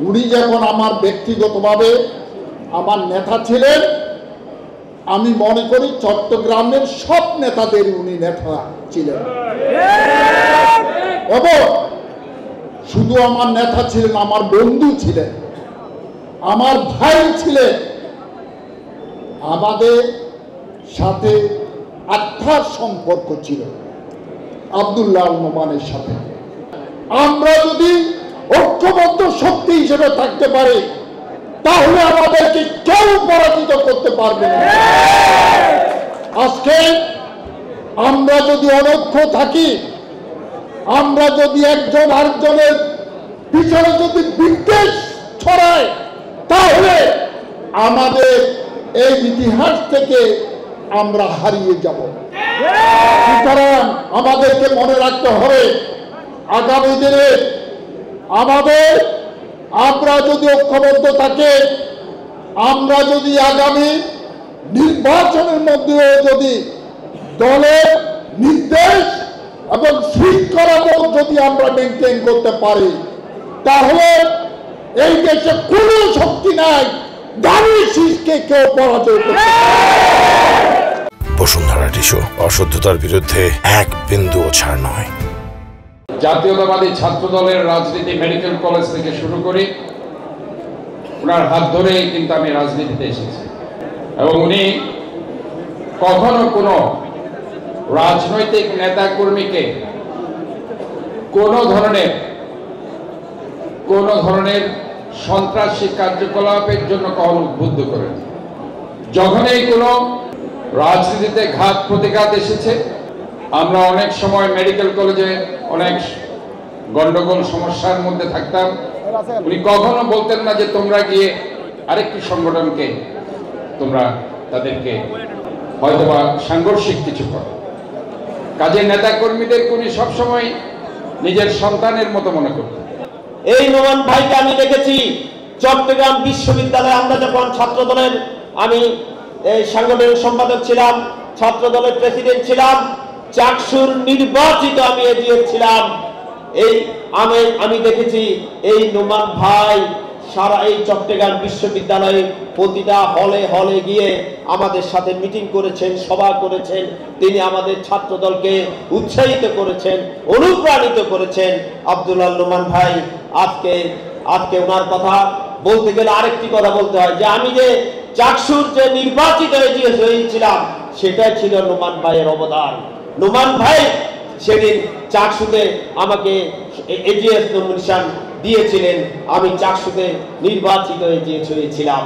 উনি যখন আমার ব্যক্তিগতভাবে আমার নেতা ছিলেন, আমি মনে করি চট্টগ্রামের সব নেতাদের উনি নেতা ছিলেন। এবং শুধু আমার নেতা ছিলেন, আমার বন্ধু ছিলেন, আমার ভাই ছিলেন। আমাদের সাথে আত্মার সম্পর্ক ছিল আব্দুল্লাহ নোমানের সাথে। আমরা যদি ঐক্যবদ্ধ শক্তি হিসেবে থাকতে পারি, তাহলে আমাদেরকে কেউ পরাজিত করতে পারবে না। আজকে আমরা যদি অনৈক্য থাকি, আমরা যদি একজন আরেকজনের পিছনে যদি বিদ্বেষ ছড়ায়, তাহলে আমাদের এই ইতিহাস থেকে আমরা হারিয়ে যাব। সুতরাং আমাদেরকে মনে রাখতে হবে, আগামী দিনে আমরা যদি ঐক্যবদ্ধ থাকি, আমরা যদি আগামী নির্বাচনের মধ্যে যদি দলের নির্দেশ এবং শৃঙ্খলাবোধ যদি আমরা মেনটেন করতে পারি, তাহলে এই দেশে কোনো শক্তি নাই দাঁড়িয়ে শীষকে কেউ পরাজয় করতে পারে। বসুন্ধরা টিস্যু, অশুদ্ধতার বিরুদ্ধে এক বিন্দুও ছাড় নয়। জাতীয়তাবাদী ছাত্র দলের রাজনীতি মেডিকেল কলেজ থেকে শুরু করি, ওনার হাত ধরেই কিন্তু আমি রাজনীতিতে এসেছি। এবং উনি কখনো কোনো রাজনৈতিক নেতা কর্মীকে কোনো ধরনের সন্ত্রাসী কার্যকলাপের জন্য কখনো উদ্বুদ্ধ করেন। যখনই কোনো রাজনীতিতে ঘাত প্রতিঘাত এসেছে, আমরা অনেক সময় মেডিকেল কলেজে অনেক গন্ডগোল সমস্যার মধ্যে থাকতাম, উনি কখনো বলতেন না যে তোমরা গিয়ে আরেকটি সংগঠনকে তোমরা তাদেরকে হয়তোবা সাংঘর্ষিক কিছু করো। কাজের নেতা কর্মীদেরকে উনি সবসময় নিজের সন্তানের মতো মনে করতেন। এই নোমান ভাইকে আমি দেখেছি চট্টগ্রাম বিশ্ববিদ্যালয়ে, আমরা যখন ছাত্র দলের আমি এই সাংগঠনিক সম্পাদক ছিলাম, ছাত্র দলের প্রেসিডেন্ট ছিলাম, চাকসুর নির্বাচিত আমি এজিএস ছিলাম। আমি দেখেছি এই নোমান ভাই সারা এই চট্টগ্রাম বিশ্ববিদ্যালয়ে প্রতিটা হলে হলে গিয়ে আমাদের সাথে মিটিং করেছেন, সভা করেছেন। তিনি আমাদের ছাত্র দলকে উৎসাহিত করেছেন, অনুপ্রাণিত করেছেন। আব্দুল্লাহ নোমান ভাই আজকে ওনার কথা বলতে গেলে আরেকটি কথা বলতে হয় যে আমি যে চাকসুর যে নির্বাচিত হয়েছিলাম, সেটাই ছিল নোমান ভাইয়ের অবদান। নোমান ভাই সেদিন চাকসুতে আমাকে এজিএস নমিনেশন দিয়েছিলেন, আমি চাকসুতে নির্বাচিত এজিএস হয়েছিলাম।